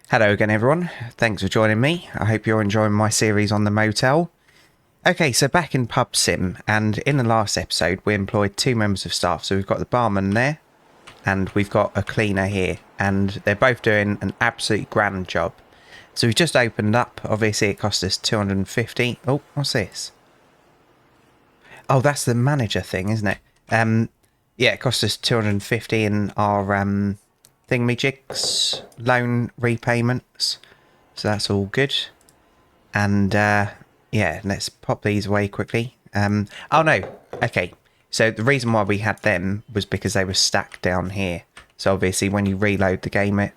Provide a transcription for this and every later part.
Hello again everyone, thanks for joining me. I hope you're enjoying my series on the motel. Okay, so back in Pub Sim, and in the last episode we employed two members of staff. So we've got the barman there, and we've got a cleaner here, and they're both doing an absolute grand job. So we've just opened up, obviously it cost us 250. Oh, what's this? Oh, that's the manager thing, isn't it? Yeah, it cost us 250 in our thingamajigs, loan repayments. So that's all good. And yeah, let's pop these away quickly. Oh no, okay. So the reason why we had them was because they were stacked down here. So obviously when you reload the game, it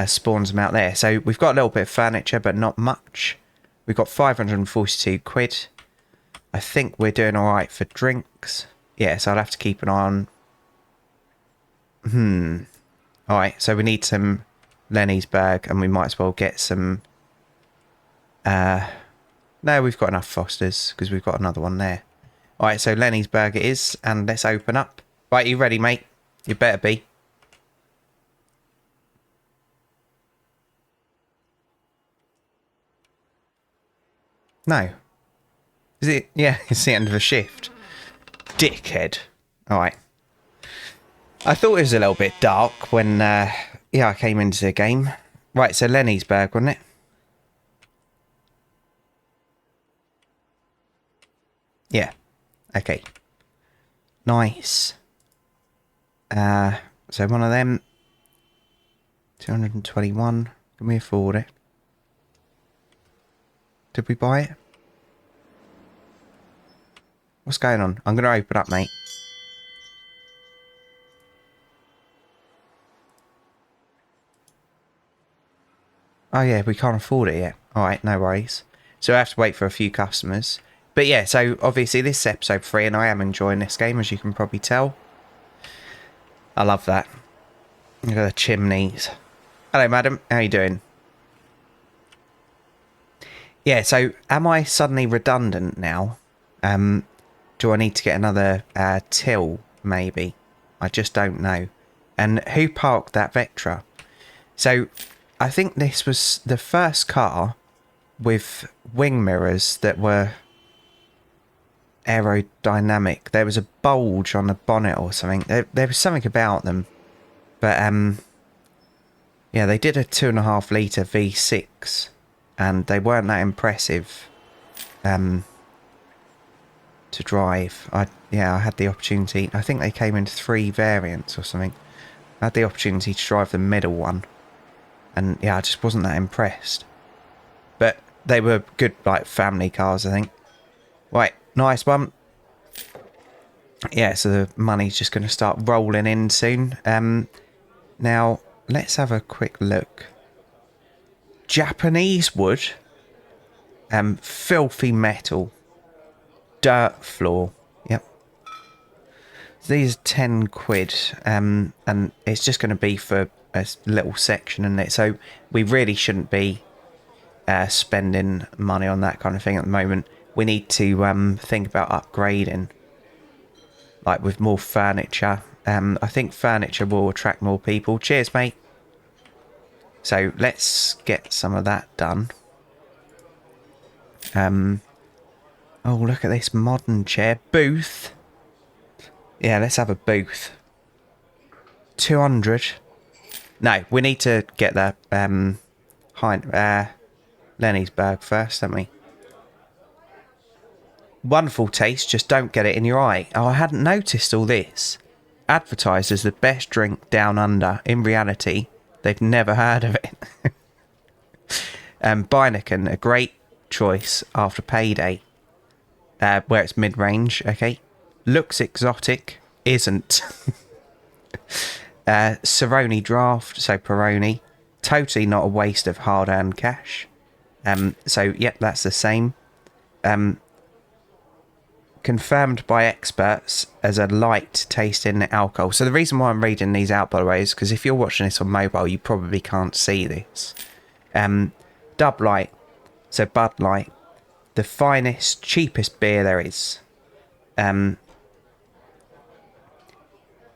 spawns them out there. So we've got a little bit of furniture, but not much. We've got 542 quid. I think we're doing all right for drinks. Yeah, so I'll have to keep an eye on... All right, so we need some Lenny'sburg, and we might as well get some... No, we've got enough Fosters, because we've got another one there. All right, so Lenny'sburg it is, and let's open up. Right, you ready, mate? You better be. No. Is it? Yeah, it's the end of a shift. Dickhead. All right. I thought it was a little bit dark when, yeah, I came into the game. Right, so Lenny'sburg, wasn't it? Yeah. Okay. Nice. So one of them. 221. Can we afford it? Did we buy it? What's going on? I'm going to open up, mate. Oh, yeah, we can't afford it yet. Alright, no worries. So I have to wait for a few customers. But yeah, so obviously this is episode 3, and I am enjoying this game, as you can probably tell. I love that. Look at the chimneys. Hello, madam. How you doing? Yeah, so am I suddenly redundant now? Do I need to get another till, maybe? I just don't know. And who parked that Vectra? So I think this was the first car with wing mirrors that were aerodynamic. There was a bulge on the bonnet or something. There was something about them. But yeah, they did a 2.5 litre V6, and they weren't that impressive to drive. I had the opportunity. I think they came in 3 variants or something. I had the opportunity to drive the middle one, and yeah, I just wasn't that impressed. But they were good, like, family cars, I think. Right, nice one. Yeah, so the money's just going to start rolling in soon. Now, let's have a quick look. Japanese wood. Filthy metal. Dirt floor. Yep. These are 10 quid. And it's just going to be for a little section, isn't it? So we really shouldn't be spending money on that kind of thing at the moment. We need to think about upgrading, like with more furniture. I think furniture will attract more people. Cheers, mate. So let's get some of that done. Oh, look at this modern chair. Booth. Yeah, let's have a booth. 200. No, we need to get the Lenny'sburg first, don't we? Wonderful taste, just don't get it in your eye. Oh, I hadn't noticed all this. Advertised as the best drink down under. In reality, they've never heard of it. Beineken, a great choice after payday. Where it's mid-range, okay. Looks exotic, isn't. Cerrone draft, so Peroni. Totally not a waste of hard-earned cash. So, yep, that's the same. Confirmed by experts as a light tasting alcohol. So the reason why I'm reading these out, by the way, is because if you're watching this on mobile, you probably can't see this. Dub Light, so Bud Light, the finest, cheapest beer there is.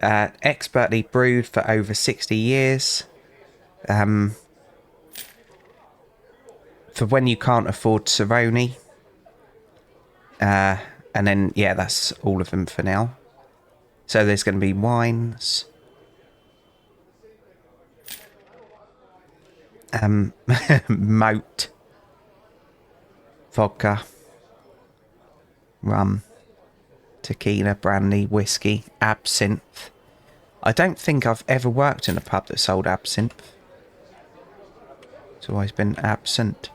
Expertly brewed for over 60 years. for when you can't afford Cerrone. And then, yeah, that's all of them for now. So there's going to be wines. Moat. Vodka. Rum. Tequila, brandy, whiskey, absinthe. I don't think I've ever worked in a pub that sold absinthe. It's always been absent.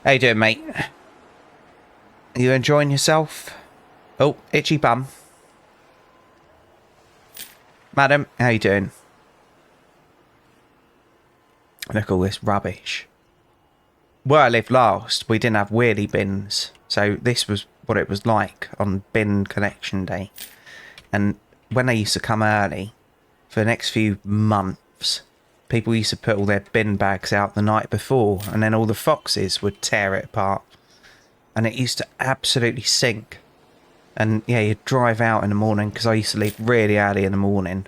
How you doing, mate? Are you enjoying yourself? Oh, itchy bum. Madam, how you doing? Look at all this rubbish. Where I lived last, we didn't have wheelie bins. So this was what it was like on bin collection day. And when they used to come early, for the next few months, people used to put all their bin bags out the night before, and then all the foxes would tear it apart. And it used to absolutely stink. And yeah, you'd drive out in the morning, because I used to leave really early in the morning.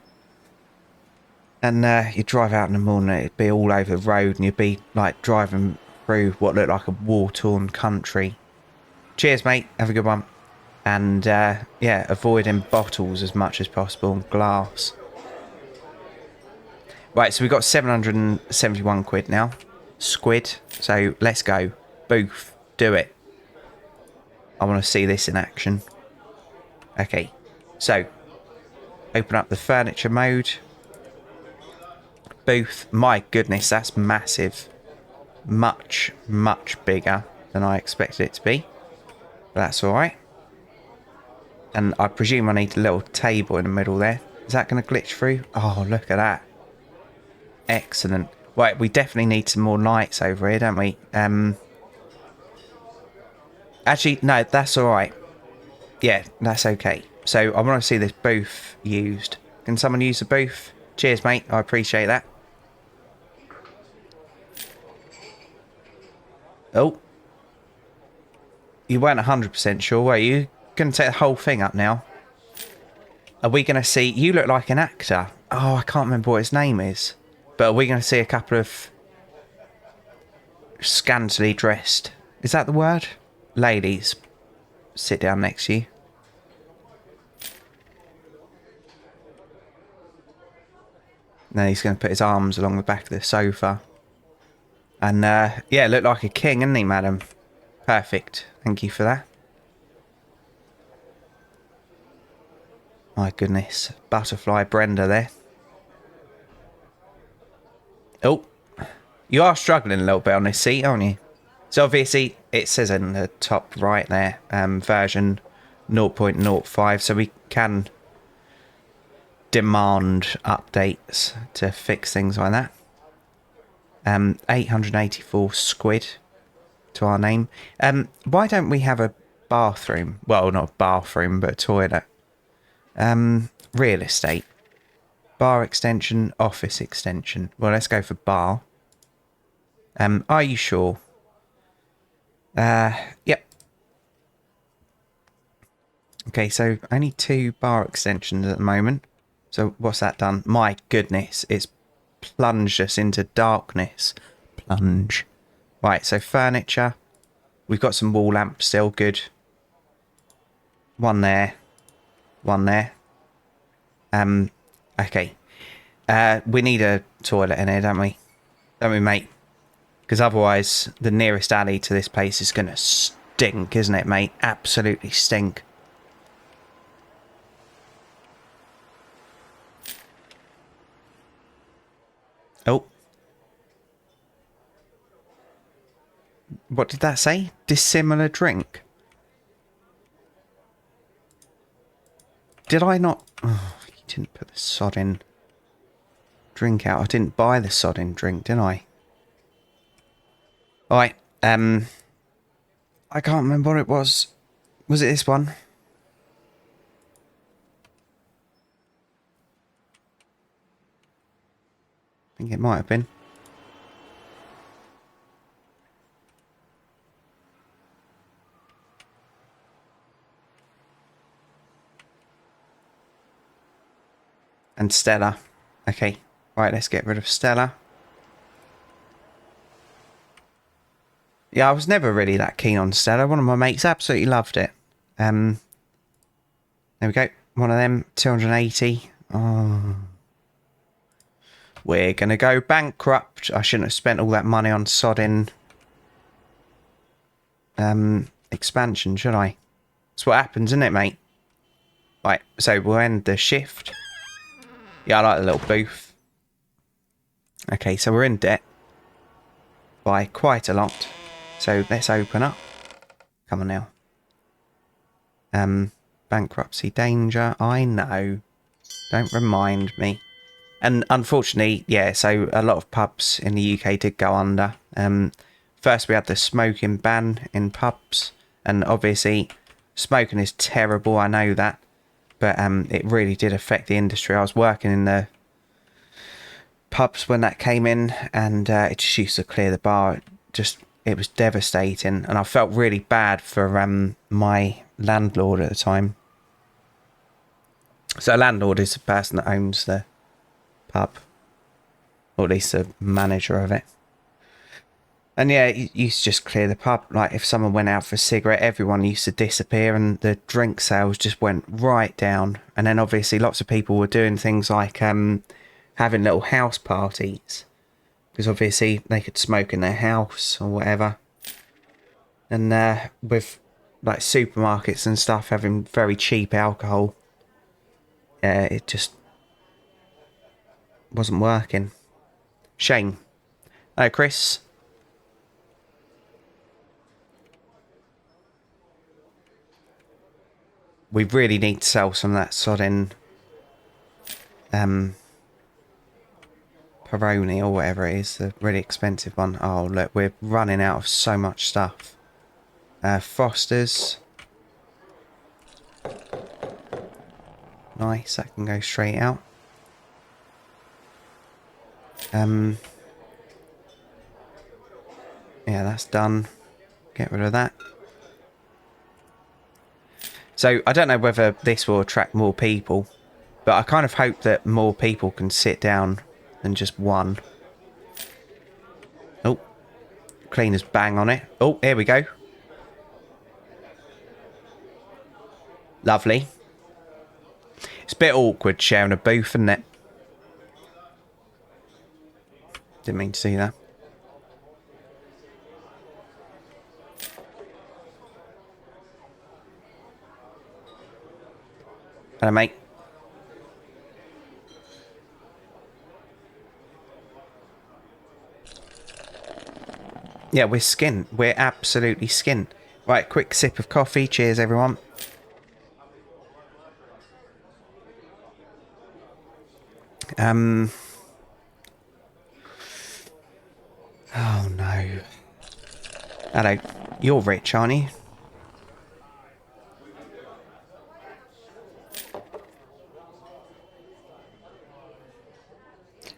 And you'd drive out in the morning, it'd be all over the road, and you'd be like driving through what looked like a war-torn country. Cheers, mate. Have a good one. And yeah, avoiding bottles as much as possible and glass. Right, so we've got 771 quid now. Squid. So let's go. Booth. Do it. I want to see this in action. Okay. So, open up the furniture mode. Booth. My goodness, that's massive. Much, much bigger than I expected it to be. But that's alright. And I presume I need a little table in the middle there. Is that going to glitch through? Oh, look at that. Excellent. Right, we definitely need some more lights over here, don't we? Actually, no, that's alright. Yeah, that's okay. So, I want to see this booth used. Can someone use the booth? Cheers, mate. I appreciate that. Oh. You weren't 100% sure, were you? Going to take the whole thing up now. Are we going to see... You look like an actor. Oh, I can't remember what his name is. But are we going to see a couple of scantily dressed... Is that the word? Ladies. Sit down next to you. Then he's going to put his arms along the back of the sofa. And, yeah, look like a king, isn't he, madam? Perfect. Thank you for that. My goodness. Butterfly Brenda there. Oh. You are struggling a little bit on this seat, aren't you? So obviously, it says in the top right there, version 0.05. So we can demand updates to fix things like that. 884 squid to our name. Why don't we have a bathroom? Well, not a bathroom, but a toilet. Real estate. Bar extension, office extension. Well, let's go for bar. Are you sure? Yep. Okay, so only 2 bar extensions at the moment. So what's that done? My goodness, it's plunged us into darkness. Plunge. Right, so furniture. We've got some wall lamps still, good. One there. One there. Okay. We need a toilet in here, don't we? Don't we, mate? Because otherwise, the nearest alley to this place is going to stink, isn't it, mate? Absolutely stink. Oh. What did that say? Dissimilar drink. Did I not... Oh, you didn't put the sodding drink out. I didn't buy the sodding drink, did I? Alright, I can't remember what it was. Was it this one? I think it might have been. And Stella. Okay, right, let's get rid of Stella. Yeah, I was never really that keen on Stella. One of my mates absolutely loved it. There we go. One of them, 280. Oh. We're going to go bankrupt. I shouldn't have spent all that money on sodding expansion, should I? That's what happens, isn't it, mate? Right, so we'll end the shift. Yeah, I like the little booth. Okay, so we're in debt by quite a lot. So let's open up. Come on now. Bankruptcy danger. I know. Don't remind me. And unfortunately, yeah, so a lot of pubs in the UK did go under. First we had the smoking ban in pubs. And obviously, smoking is terrible, I know that. But it really did affect the industry. I was working in the pubs when that came in, and it just used to clear the bar. It was devastating, and I felt really bad for my landlord at the time. So a landlord is the person that owns the pub, or at least the manager of it. And yeah, it used to just clear the pub. Like if someone went out for a cigarette, everyone used to disappear, and the drink sales just went right down. And then obviously lots of people were doing things like having little house parties, because obviously they could smoke in their house or whatever. And with like supermarkets and stuff having very cheap alcohol, it just wasn't working. Shame. Hello, Chris. We really need to sell some of that sodding Peroni or whatever it is, the really expensive one. Oh look, we're running out of so much stuff. Foster's. Nice, that can go straight out. Yeah, that's done. Get rid of that. So I don't know whether this will attract more people, but I kind of hope that more people can sit down than just one. Oh, cleaners bang on it. Oh, here we go. Lovely. It's a bit awkward sharing a booth, isn't it? Didn't mean to see that. Hello, mate. Yeah, we're skint. We're absolutely skint. Right, quick sip of coffee. Cheers, everyone. Oh, no. Hello. You're rich, aren't you?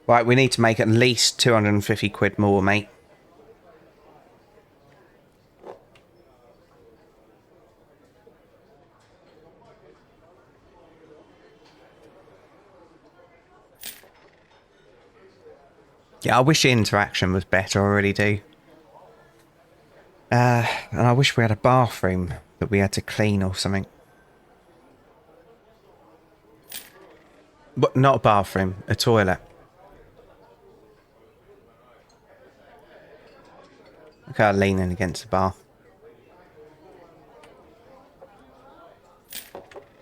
Right, we need to make at least 250 quid more, mate. Yeah, I wish the interaction was better, I really do. And I wish we had a bathroom that we had to clean or something. But not a bathroom, a toilet. Look how leaning against the bar.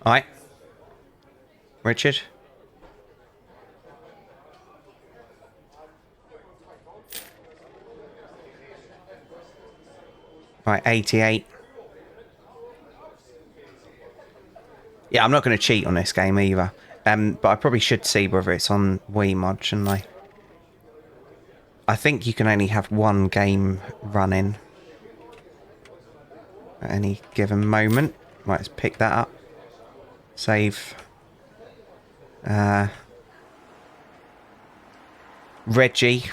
Alright. Richard. Right, 88. Yeah, I'm not going to cheat on this game either. But I probably should see whether it's on Wiimod, shouldn't I? I think you can only have one game running at any given moment. Right, let's pick that up. Save. Reggie.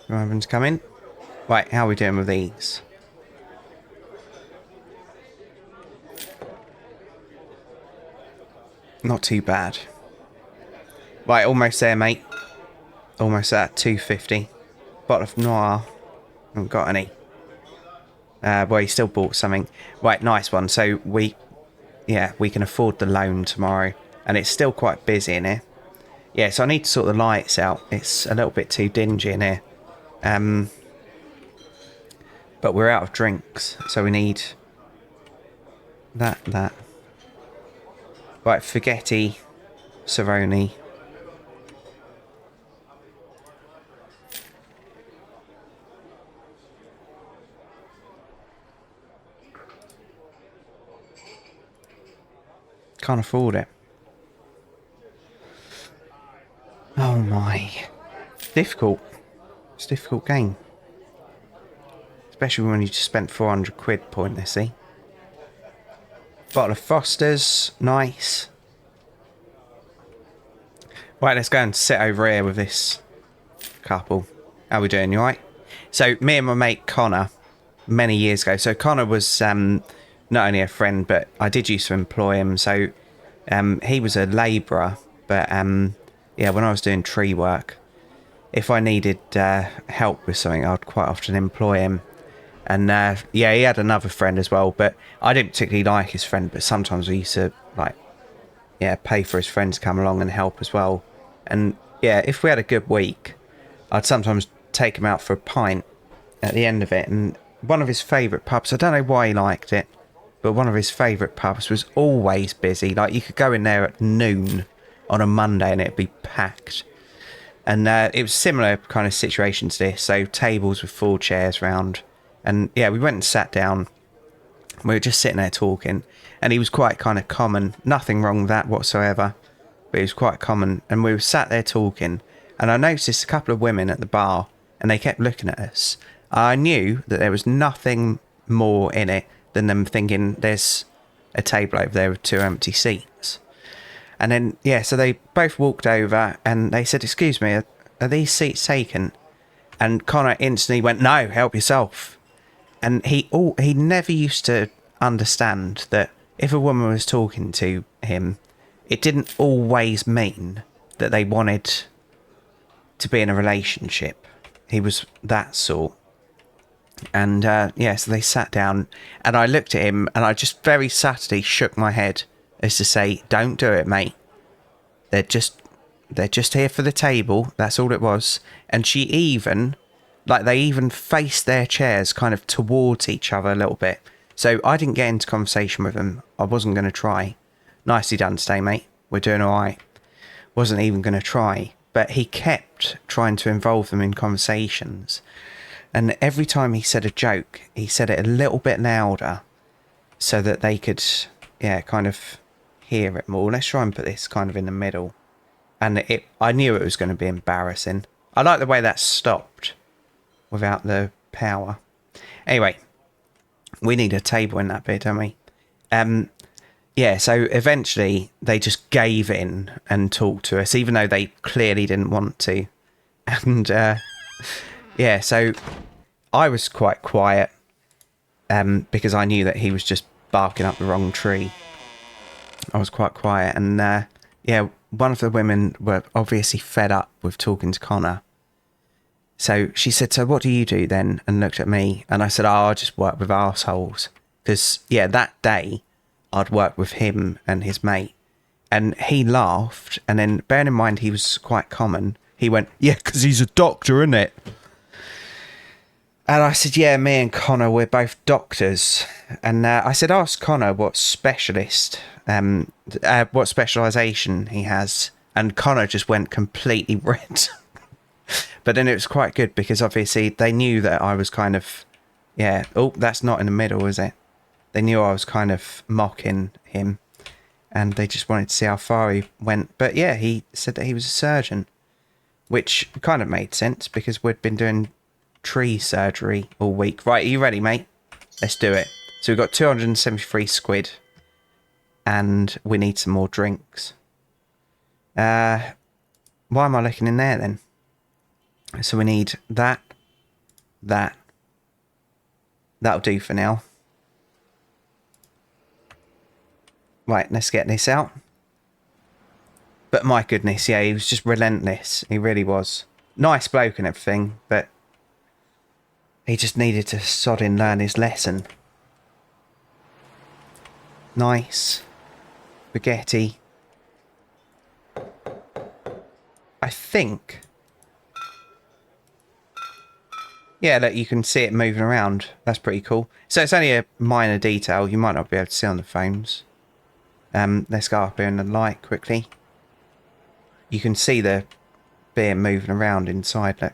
Everyone's coming. Right, how are we doing with these? Not too bad. Right, almost there, mate. Almost at 250. Bottle of Noir. Haven't got any. Well, he still bought something. Right, nice one. So we can afford the loan tomorrow. And it's still quite busy in here. Yeah, so I need to sort the lights out. It's a little bit too dingy in here. But we're out of drinks, so we need that. Right, Spaghetti, Cerrone. Can't afford it. Oh my. Difficult. It's a difficult game. Especially when you just spent 400 quid pointlessly. Bottle of Foster's. Nice. Right, let's go and sit over here with this couple. How we doing? You alright? So, me and my mate Connor, many years ago. So, Connor was not only a friend, but I did used to employ him. So, he was a labourer. But, yeah, when I was doing tree work, if I needed help with something, I'd quite often employ him. And, yeah, he had another friend as well. But I didn't particularly like his friend. But sometimes we used to, like, yeah, pay for his friends to come along and help as well. And, yeah, if we had a good week, I'd sometimes take him out for a pint at the end of it. And one of his favourite pubs, I don't know why he liked it, but one of his favourite pubs was always busy. Like, you could go in there at noon on a Monday and it'd be packed. And it was similar kind of situation to this. So tables with 4 chairs round. And, yeah, we went and sat down. We were just sitting there talking. And he was quite kind of common. Nothing wrong with that whatsoever. But he was quite common. And we were sat there talking. And I noticed a couple of women at the bar. And they kept looking at us. I knew that there was nothing more in it than them thinking there's a table over there with 2 empty seats. And then, yeah, so they both walked over. And they said, "Excuse me, are these seats taken?" And Connor instantly went, "No, help yourself." And he never used to understand that if a woman was talking to him, it didn't always mean that they wanted to be in a relationship. He was that sort. And, yeah, so they sat down and I looked at him and I just very subtly shook my head as to say, "Don't do it, mate. They're just here for the table." That's all it was. And she even, like, they even faced their chairs kind of towards each other a little bit. So I didn't get into conversation with him. I wasn't going to try. "Nicely done today, mate. We're doing all right." Wasn't even going to try. But he kept trying to involve them in conversations. And every time he said a joke, he said it a little bit louder so that they could, yeah, kind of hear it more. Let's try and put this kind of in the middle. And I knew it was going to be embarrassing. I like the way that stopped without the power. Anyway, we need a table in that bit, don't we? Yeah, so eventually they just gave in and talked to us, even though they clearly didn't want to. And, yeah, so I was quite quiet because I knew that he was just barking up the wrong tree. I was quite quiet. And, yeah, one of the women were obviously fed up with talking to Connor. So she said, "So what do you do then?" And looked at me. And I said, "Oh, I just work with arseholes." Because, yeah, that day I'd worked with him and his mate. And he laughed. And then, bearing in mind he was quite common, he went, "Yeah, because he's a doctor, isn't it?" And I said, "Yeah, me and Connor, we're both doctors." And I said, "Ask Connor what what specialisation he has." And Connor just went completely red. But then it was quite good because obviously they knew that I was kind of, yeah, oh, that's not in the middle, is it? They knew I was kind of mocking him and they just wanted to see how far he went. But yeah, he said that he was a surgeon, which kind of made sense because we'd been doing tree surgery all week. Right, are you ready, mate? Let's do it. So we've got 273 squid and we need some more drinks. Why am I looking in there then? So we need that. That'll do for now. Right, let's get this out. But my goodness, yeah, he was just relentless. He really was. Nice bloke and everything, but He just needed to sod in learn his lesson. Nice. Spaghetti. I think... Yeah, look, you can see it moving around. That's pretty cool. So it's only a minor detail. You might not be able to see on the phones. Let's go up here in the light quickly. You can see the beer moving around inside. Look.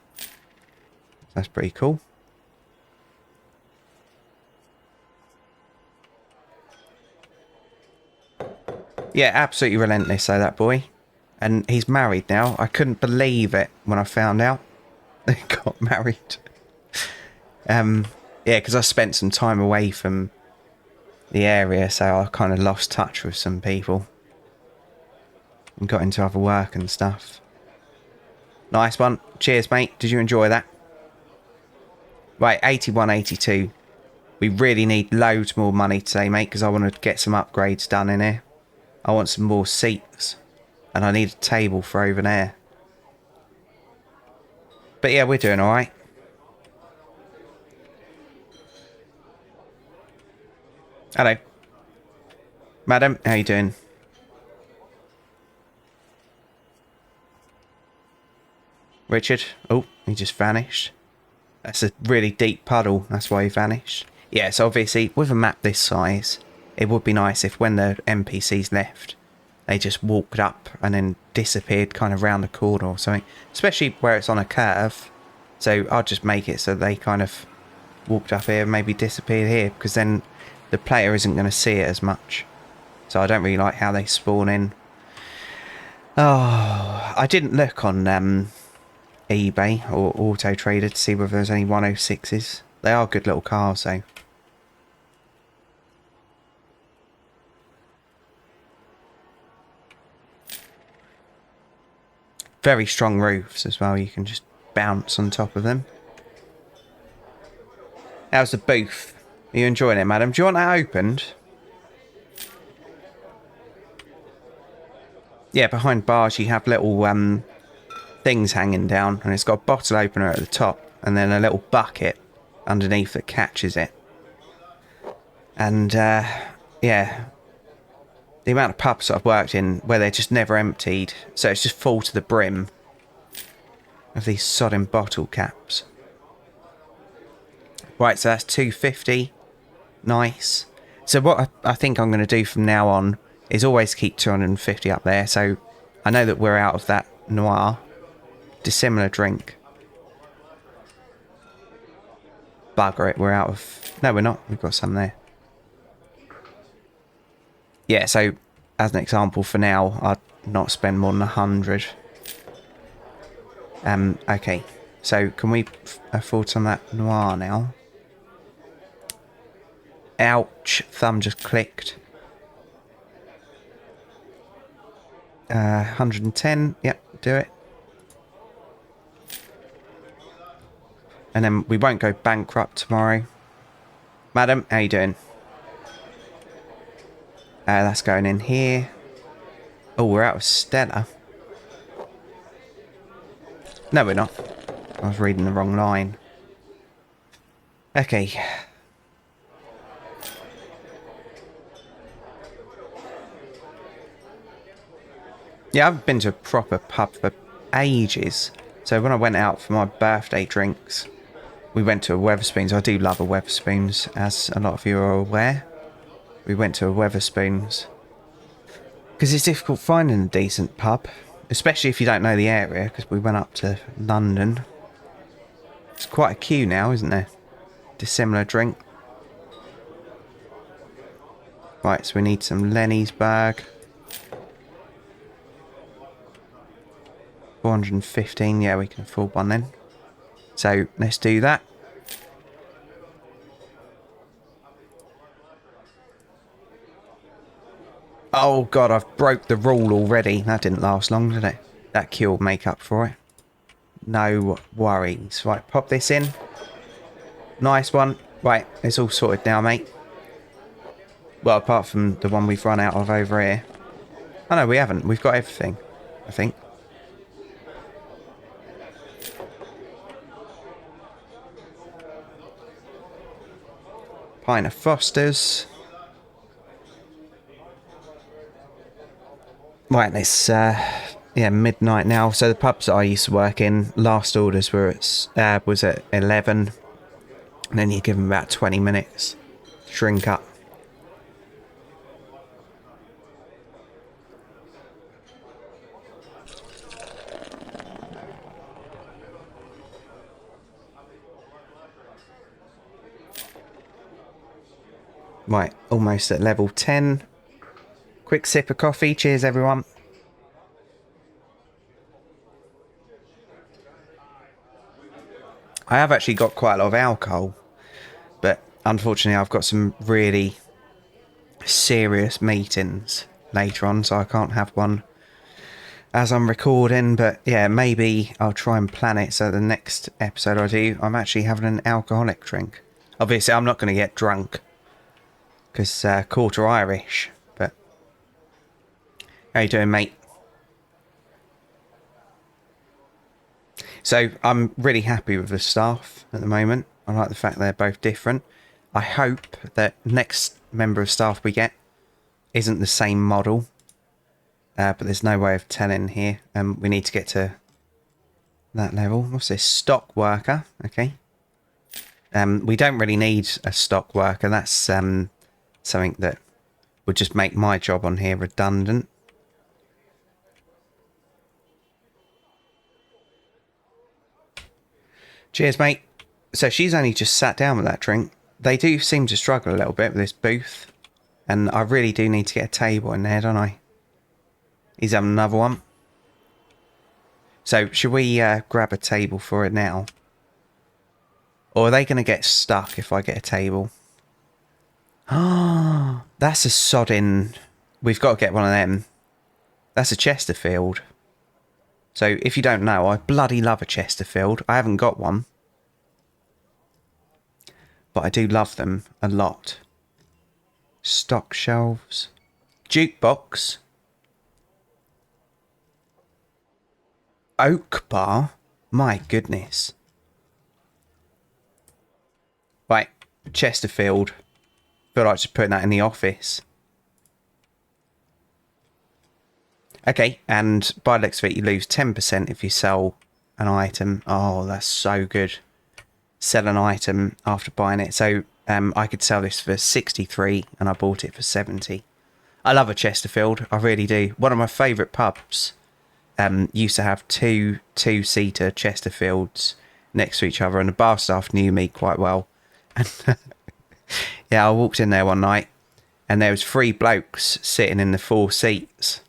That's pretty cool. Yeah, absolutely relentless, though, that boy. And he's married now. I couldn't believe it when I found out they got married. Yeah, because I spent some time away from the area, so I kind of lost touch with some people. And got into other work and stuff. Nice one. Cheers, mate. Did you enjoy that? Right, 81.82. We really need loads more money today, mate, because I want to get some upgrades done in here. I want some more seats. And I need a table for over there. But yeah, we're doing alright. Hello. Madam, how you doing? Richard? Oh, he just vanished. That's a really deep puddle. That's why he vanished. Yeah, so obviously, with a map this size, it would be nice if when the NPCs left, they just walked up and then disappeared kind of round the corner or something. Especially where it's on a curve. So I'll just make it so they kind of walked up here and maybe disappeared here. Because then the player isn't going to see it as much. So I don't really like how they spawn in. Oh, I didn't look on eBay or Auto Trader to see whether there's any 106s. They are good little cars though. Very strong roofs as well, you can just bounce on top of them. How's the booth? Are you enjoying it, madam? Do you want that opened? Yeah, behind bars you have little things hanging down, and it's got a bottle opener at the top and then a little bucket underneath that catches it. And yeah, the amount of pubs that I've worked in where they're just never emptied, so it's just full to the brim of these sodding bottle caps. Right, so that's 250. Nice. So what I think I'm going to do from now on is always keep 250 up there, so I know that we're out of that noir. Dissimilar drink. Bugger it, we're out of... No, we're not. We've got some there. Yeah, so as an example for now, I'd not spend more than 100. Okay. So can we afford some of that noir now? Ouch, thumb just clicked. 110, yep, do it. And then we won't go bankrupt tomorrow. Madam, how you doing? That's going in here. Oh, we're out of Stella. No, we're not. I was reading the wrong line. Okay. Yeah, I've been to a proper pub for ages. So when I went out for my birthday drinks, we went to a Wetherspoons. I do love a Wetherspoons, as a lot of you are aware. We went to a Wetherspoons. Because it's difficult finding a decent pub. Especially if you don't know the area, because we went up to London. It's quite a queue now, isn't there? Dissimilar drink. Right, so we need some Lenny'sburg. 415, yeah, we can afford one then. So, let's do that. Oh god, I've broke the rule already. That didn't last long, did it? That queue will make up for it. No worries. Right, pop this in. Nice one. Right, it's all sorted now, mate. Well, apart from the one we've run out of over here. Oh no, we haven't. We've got everything, I think. Pint of Foster's. Right, it's yeah, midnight now. So the pubs that I used to work in, last orders were at was at 11, and then you give them about 20 minutes to shrink up. Right, almost at level 10. Quick sip of coffee. Cheers, everyone. I have actually got quite a lot of alcohol, but unfortunately I've got some really serious meetings later on, so I can't have one as I'm recording. But yeah, maybe I'll try and plan it so the next episode I do, I'm actually having an alcoholic drink. Obviously, I'm not going to get drunk because quarter Irish. But how you doing, mate? So I'm really happy with the staff at the moment. I like the fact they're both different. I hope that next member of staff we get isn't the same model. But there's no way of telling here. We need to get to that level. What's this? Stock worker. Okay. We don't really need a stock worker. That's something that would just make my job on here redundant. Cheers, mate. So she's only just sat down with that drink. They do seem to struggle a little bit with this booth. And I really do need to get a table in there, don't I? He's having another one. So should we grab a table for it now? Or are they going to get stuck if I get a table? Ah, that's a sodding... We've got to get one of them. That's a Chesterfield. So if you don't know, I bloody love a Chesterfield. I haven't got one. But I do love them a lot. Stock shelves. Jukebox. Oak bar. My goodness. Right, Chesterfield. Feel like just putting that in the office. Okay, and by the looks of it, you lose 10% if you sell an item. Oh, that's so good. Sell an item after buying it. So I could sell this for 63 and I bought it for 70. I love a Chesterfield. I really do. One of my favourite pubs used to have two-seater Chesterfields next to each other, and the bar staff knew me quite well. And yeah, I walked in there one night and there was 3 blokes sitting in the 4 seats.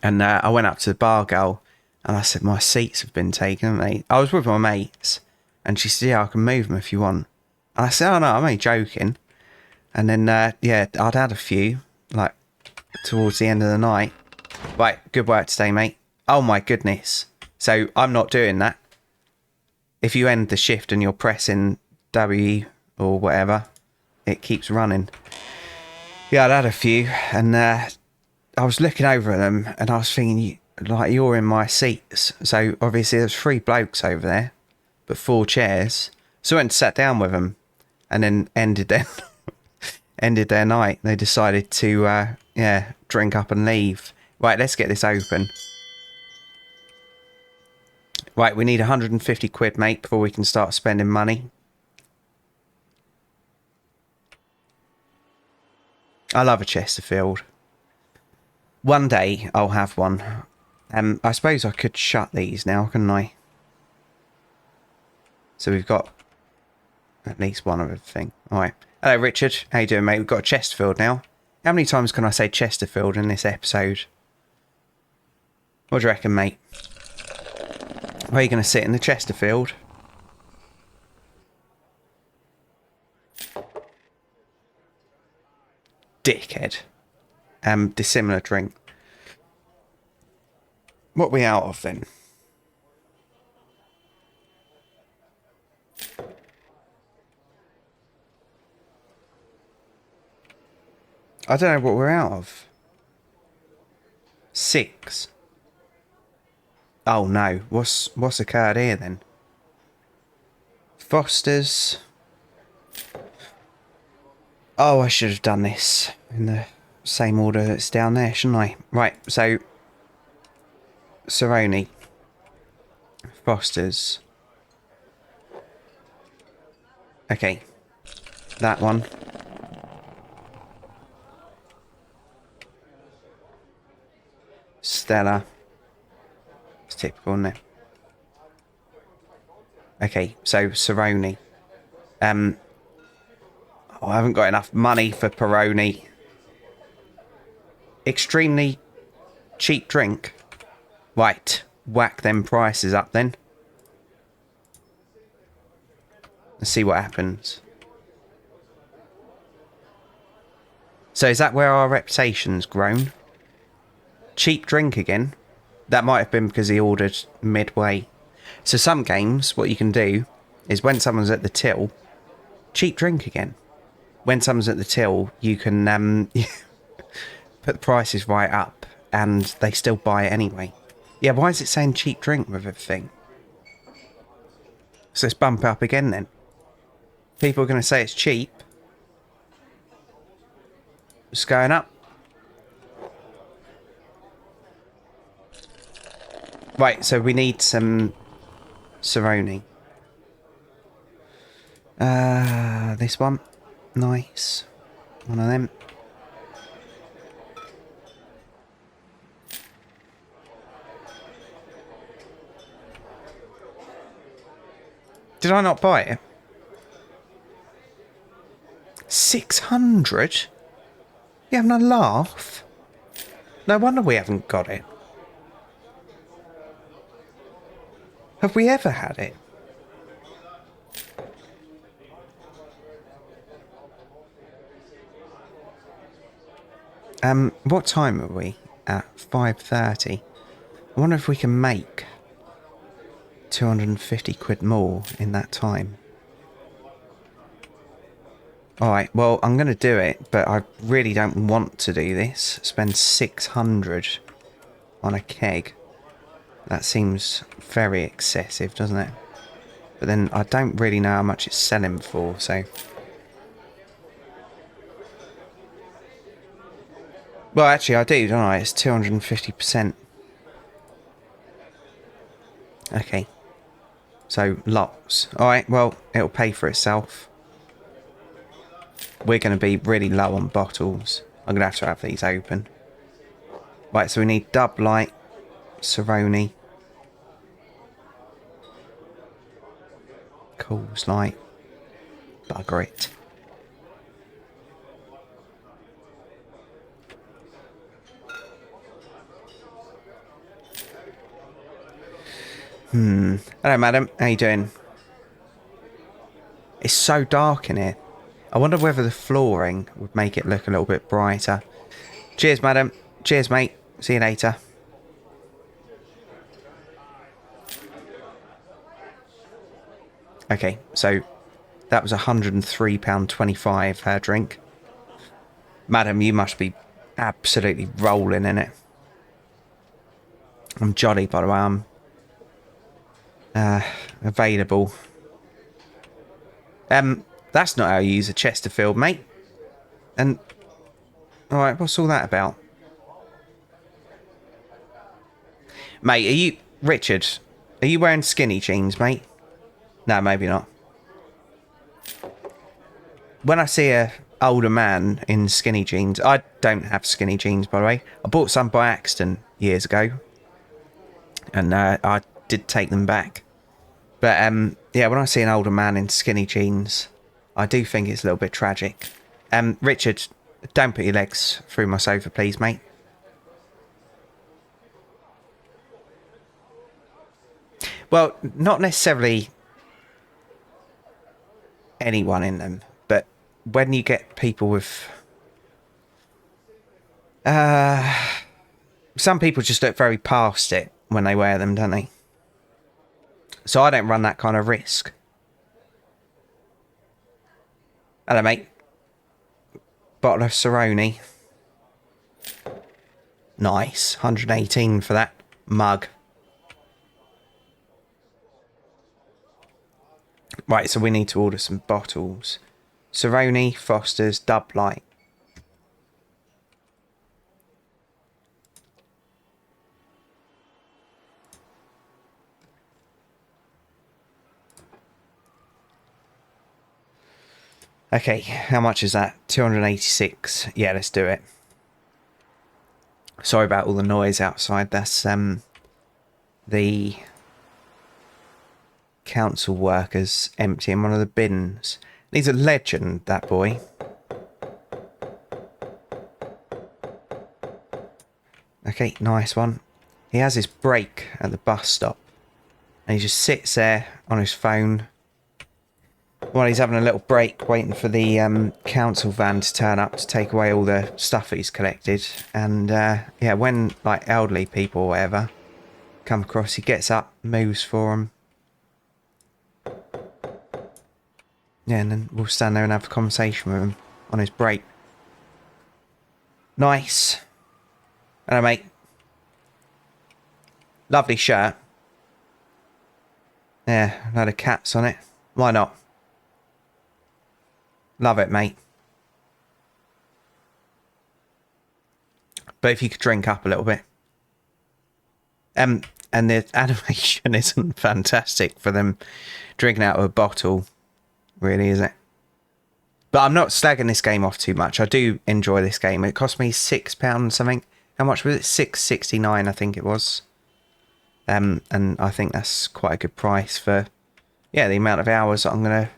And I went up to the bar girl and I said, my seats have been taken, mate. I was with my mates and she said, yeah, I can move them if you want. And I said, oh no, I'm only joking. And then, yeah, I'd had a few, like, towards the end of the night. Right, good work today, mate. Oh my goodness. So I'm not doing that. If you end the shift and you're pressing W or whatever, it keeps running. Yeah, I'd had a few and I was looking over at them and I was thinking, like, you're in my seats. So obviously there's 3 blokes over there, but 4 chairs. So I went and sat down with them and then ended their night. They decided to, yeah, drink up and leave. Right, let's get this open. Right, we need 150 quid, mate, before we can start spending money. I love a Chesterfield. One day I'll have one. I suppose I could shut these now, couldn't I? So we've got at least one other thing. Alright. Hello, Richard. How you doing, mate? We've got a Chesterfield now. How many times can I say Chesterfield in this episode? What do you reckon, mate? Where are you going to sit in the Chesterfield? Dickhead. Dissimilar drink. What are we out of then? I don't know what we're out of. 6. Oh no, what's occurred here then? Foster's. Oh, I should have done this in the same order that's down there, shouldn't I? Right, so Cerrone, Foster's. Okay, that one. Stella. It's typical, isn't it? Okay, so Cerrone. Oh, I haven't got enough money for Peroni. Extremely cheap drink. Right, whack them prices up then. Let's see what happens. So is that where our reputation's grown? Cheap drink again? That might have been because he ordered midway. So some games, what you can do is when someone's at the till, cheap drink again. When someone's at the till, you can put the prices right up and they still buy it anyway. Yeah, why is it saying cheap drink with everything? So let's bump it up again then. People are going to say it's cheap. It's going up. Right, so we need some Cerrone. This one. Nice. One of them. Did I not buy it? 600? You having a laugh? No wonder we haven't got it. Have we ever had it? What time are we? At 5:30. I wonder if we can make 250 quid more in that time. Alright, well, I'm going to do it, but I really don't want to do this. Spend 600 on a keg. That seems very excessive, doesn't it? But then I don't really know how much it's selling for, so... Well, actually, I do, don't I? It's 250%. Okay. So, lots. Alright, well, it'll pay for itself. We're going to be really low on bottles. I'm going to have these open. Right, so we need Dub Light, Cerrone, Coors Light, bugger it. Hello, madam. How you doing? It's so dark in here. I wonder whether the flooring would make it look a little bit brighter. Cheers, madam. Cheers, mate. See you later. Okay, so that was £103.25 her drink. Madam, you must be absolutely rolling in it. I'm jolly, by the way. I'm available. That's not how you use a Chesterfield, mate. And alright, what's all that about? Mate, are you... Richard, are you wearing skinny jeans, mate? No, maybe not. When I see a older man in skinny jeans... I don't have skinny jeans, by the way. I bought some by accident years ago. And I did take them back. But, yeah, when I see an older man in skinny jeans... I do think it's a little bit tragic. Richard, don't put your legs through my sofa, please, mate. Well, not necessarily anyone in them, but when you get people with... some people just look very past it when they wear them, don't they? So I don't run that kind of risk. Hello, mate. Bottle of Cerrone. Nice. 118 for that mug. Right, so we need to order some bottles. Cerrone, Foster's, Dub Light. Okay, how much is that? 286. Yeah, let's do it. Sorry about all the noise outside. That's the council workers emptying one of the bins. He's a legend, that boy. Okay, nice one. He has his break at the bus stop. And he just sits there on his phone while he's having a little break, waiting for the council van to turn up to take away all the stuff that he's collected. And yeah, when like elderly people or whatever come across, he gets up, moves for them. Yeah, and then we'll stand there and have a conversation with him on his break. Nice. Hello, mate. Lovely shirt. Yeah, a load of cats on it. Why not? Love it, mate. But if you could drink up a little bit. And the animation isn't fantastic for them drinking out of a bottle, really, is it? But I'm not slagging this game off too much. I do enjoy this game. It cost me £6 something. How much was it? $6.69, I think it was. And I think that's quite a good price for, yeah, the amount of hours that I'm going to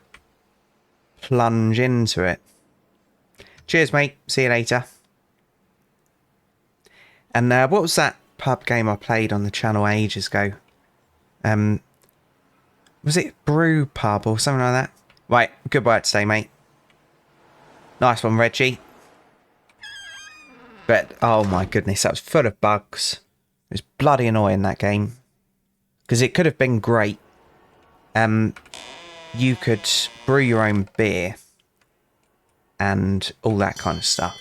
plunge into it. Cheers, mate. See you later. And what was that pub game I played on the channel ages ago? Was it Brew Pub or something like that? Right, good work today, mate. Nice one, Reggie. But, oh my goodness, that was full of bugs. It was bloody annoying, that game. Because it could have been great. You could brew your own beer. And all that kind of stuff.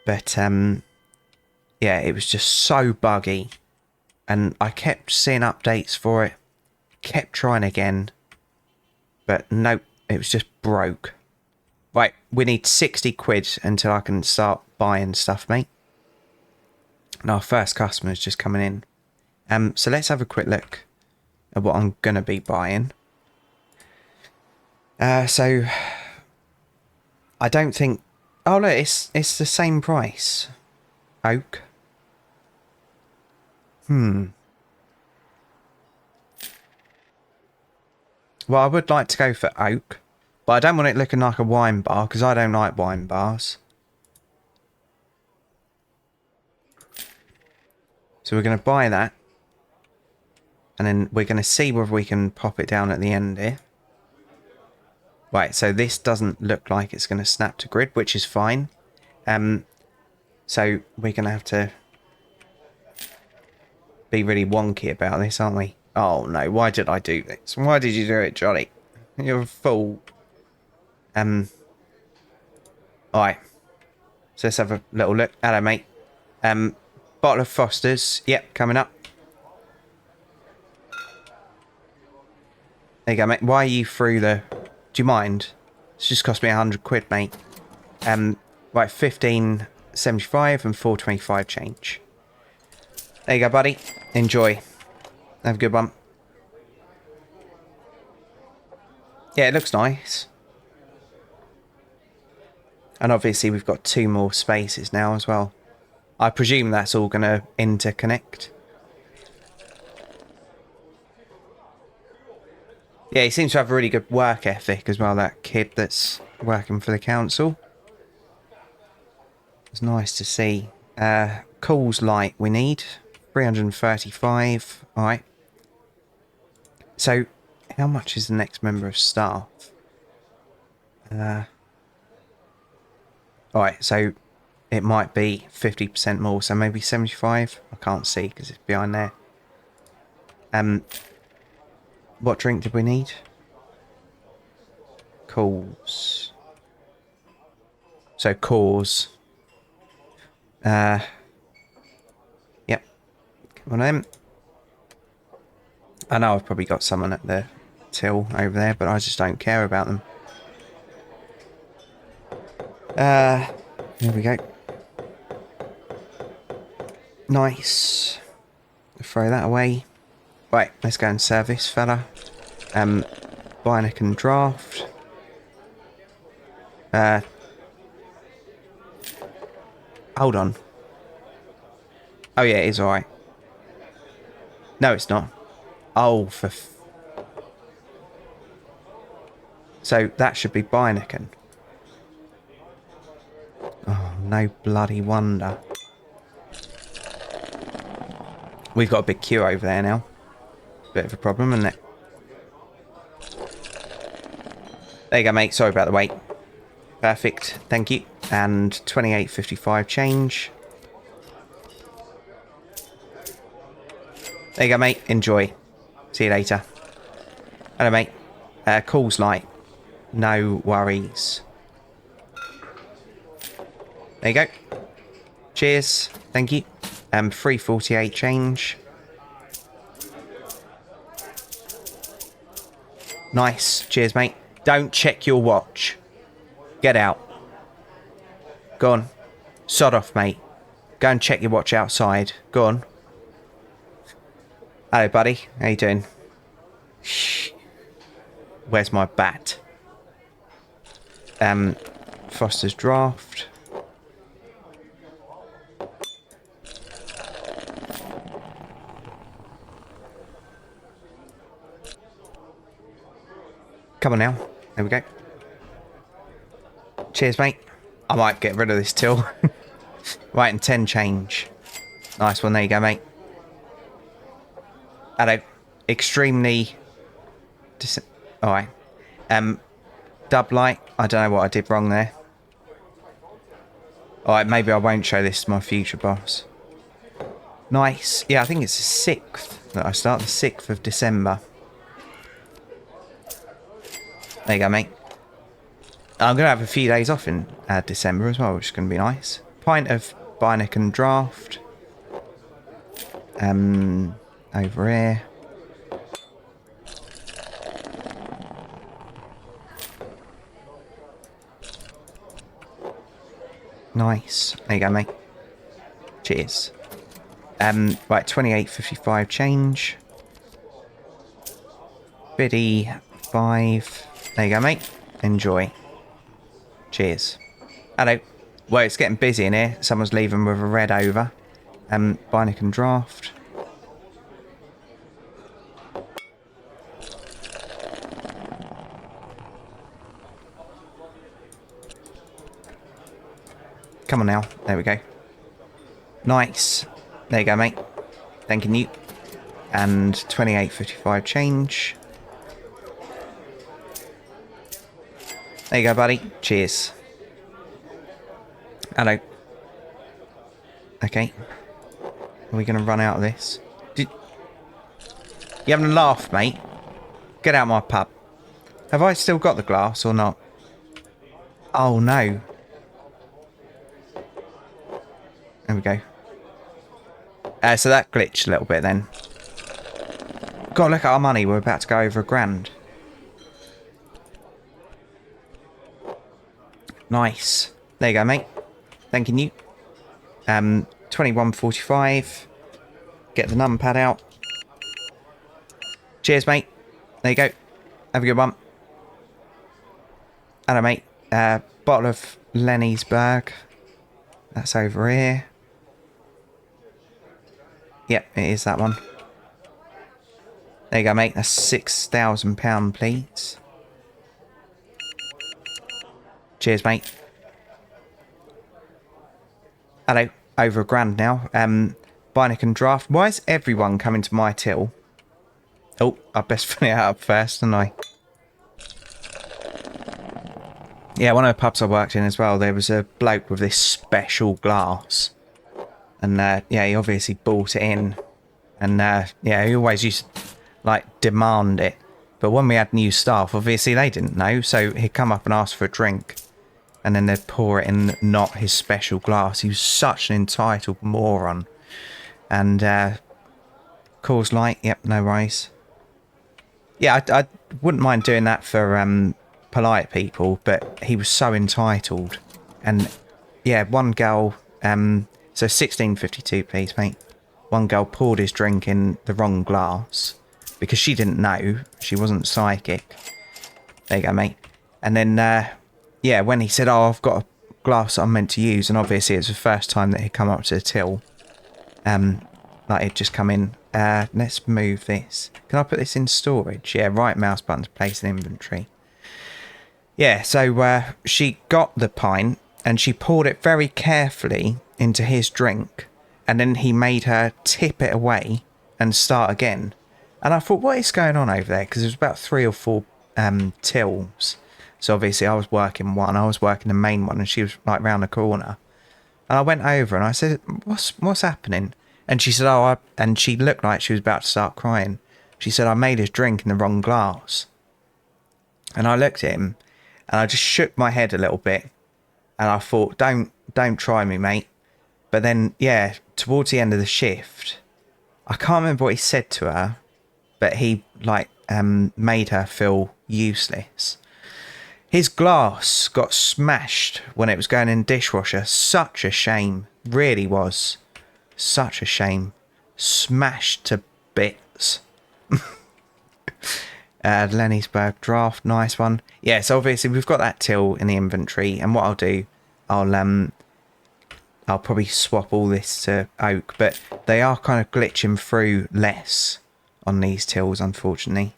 But, yeah, it was just so buggy. And I kept seeing updates for it. Kept trying again. But nope, it was just broke. Right, we need 60 quid until I can start buying stuff, mate. And our first customer is just coming in. So let's have a quick look at what I'm going to be buying. So, I don't think... Oh, look, it's the same price. Oak. Well, I would like to go for oak. But I don't want it looking like a wine bar, because I don't like wine bars. So we're going to buy that. And then we're going to see whether we can pop it down at the end here. Right, so this doesn't look like it's going to snap to grid, which is fine. So we're going to have to be really wonky about this, aren't we? Oh no, why did I do this? Why did you do it, Johnny? You're a fool. Alright. So let's have a little look. Hello, mate. Bottle of Foster's. Yep, coming up. There you go, mate. Why are you through the... Do you mind? It's just cost me 100 quid, mate. Right, 15.75 and 4.25 change. There you go, buddy. Enjoy. Have a good one. Yeah, it looks nice. And obviously we've got 2 more spaces now as well. I presume that's all going to interconnect. Yeah, he seems to have a really good work ethic as well, that kid that's working for the council. It's nice to see. Cool's light we need. 335. Alright. So, how much is the next member of staff? Alright, so it might be 50% more, so maybe 75. I can't see because it's behind there. What drink did we need? Coles. So cause. Yep. Come on in. I know I've probably got someone at the till over there, but I just don't care about them. There we go. Nice. Throw that away. Right, let's go and service, fella. Bionic and draft. Hold on. Oh yeah, it is alright. No, it's not. Oh, so that should be Beineken. Oh, no bloody wonder. We've got a big queue over there now. Bit of a problem, isn't it? There you go, mate. Sorry about the wait. Perfect. Thank you. And 28.55 change. There you go, mate. Enjoy. See you later. Hello, mate. Calls light. No worries. There you go. Cheers. Thank you. 3.48 change. Nice. Cheers, mate. Don't check your watch. Get out. Go on. Sod off, mate. Go and check your watch outside. Go on. Hello, buddy. How you doing? Shh. Where's my bat? Foster's draft. Come on now. There we go. Cheers, mate. I might get rid of this till. Right, and 10 change. Nice one. There you go, mate. Hello. Extremely... Alright. Dub light. I don't know what I did wrong there. Alright, maybe I won't show this to my future boss. Nice. Yeah, I think it's the 6th that I start. The 6th of December. There you go, mate. I'm going to have a few days off in December as well, which is going to be nice. Pint of Beineken draft. Over here. Nice. There you go, mate. Cheers. Right, 28.55 change. Biddy 5. There you go, mate. Enjoy. Cheers. Hello. Well, it's getting busy in here. Someone's leaving with a red over. Beineken draft. Come on now. There we go. Nice. There you go, mate. Thanking you. And 28.55 change. There you go, buddy. Cheers. Hello. Okay. Are we going to run out of this? You having a laugh, mate? Get out my pub. Have I still got the glass or not? Oh, no. There we go. So that glitched a little bit then. God, look at our money. We're about to go over £1,000. Nice. There you go, mate. Thanking you. 21.45. Get the numpad out. Cheers, mate. There you go. Have a good one. Hello, mate. Bottle of Lenny'sburg. That's over here. Yep, it is that one. There you go, mate. That's £6,000, please. Cheers, mate. Hello. Over £1,000 now. Beineken draft. Why is everyone coming to my till? Oh, I best fill it out first, don't I? Yeah, one of the pubs I worked in as well, there was a bloke with this special glass. And, yeah, he obviously bought it in. And, yeah, he always used to, like, demand it. But when we had new staff, obviously they didn't know. So he'd come up and ask for a drink. And then they'd pour it in not his special glass. He was such an entitled moron. And, Coors Light, yep, no worries. Yeah, I wouldn't mind doing that for polite people, but he was so entitled. And yeah, one girl, so 16.52 please mate. One girl poured his drink in the wrong glass because she didn't know, she wasn't psychic. There you go mate. And then yeah, when he said, oh, I've got a glass I'm meant to use, and obviously it's the first time that he'd come up to the till, like he'd just come in. Let's move this. Can I put this in storage? Yeah, right mouse button to place in inventory. Yeah, so she got the pint and she poured it very carefully into his drink, and then he made her tip it away and start again. And I thought, what is going on over there? Because there was about 3 or 4 tills. So obviously I was working one, I was working the main one, and she was like round the corner. And I went over and I said, what's happening? And she said, oh, and she looked like she was about to start crying. She said, I made his drink in the wrong glass. And I looked at him and I just shook my head a little bit. And I thought, don't try me, mate. But then, yeah, towards the end of the shift, I can't remember what he said to her, but he like made her feel useless. His glass got smashed when it was going in the dishwasher. Such a shame. Really was. Such a shame. Smashed to bits. Lennisburg draft, nice one. Yeah, so obviously we've got that till in the inventory, and what I'll do, I'll probably swap all this to oak, but they are kind of glitching through less on these tills, unfortunately.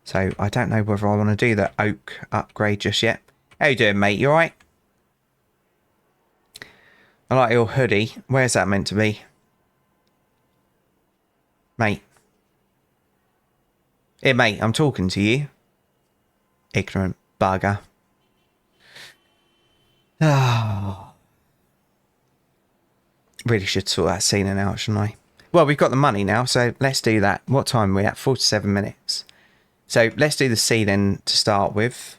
So I don't know whether I want to do the oak upgrade just yet. How you doing, mate? You alright? I like your hoodie. Where's that meant to be? Mate. Hey, mate, I'm talking to you. Ignorant bugger. Oh. Really should sort that ceiling out, shouldn't I? Well, we've got the money now, so let's do that. What time are we at? 47 minutes. So let's do the ceiling to start with.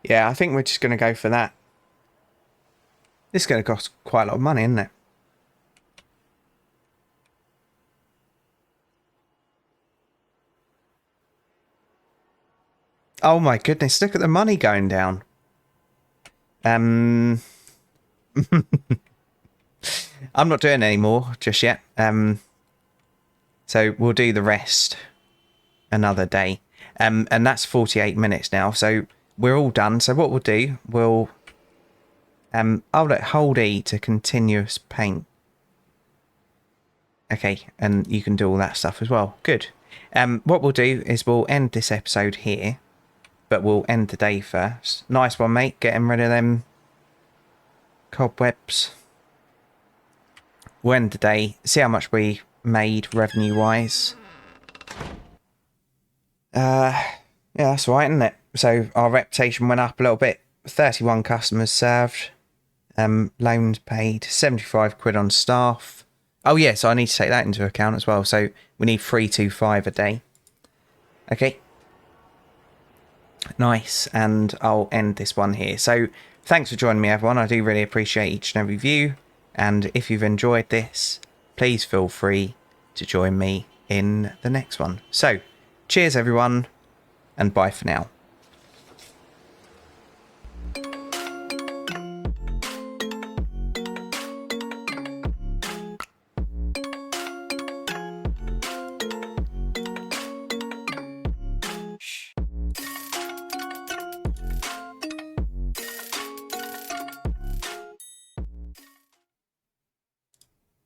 Yeah, I think we're just going to go for that. This is going to cost quite a lot of money, isn't it? Oh my goodness, look at the money going down. I'm not doing any more just yet. So we'll do the rest another day. And that's 48 minutes now, so we're all done. So what we'll do, we'll I'll let hold E to continuous paint. Okay, and you can do all that stuff as well. Good. What we'll do is we'll end this episode here, but we'll end the day first. Nice one, mate. Getting rid of them cobwebs. We'll end the day. See how much we made revenue-wise. Yeah, that's all right, isn't it? So our reputation went up a little bit. 31 customers served. Loans paid. 75 quid on staff. Oh, yeah, so I need to take that into account as well. So we need 325 a day. Okay. Nice, and I'll end this one here. So thanks for joining me, everyone. I do really appreciate each and every view, and if you've enjoyed this, please feel free to join me in the next one. So cheers everyone, and bye for now.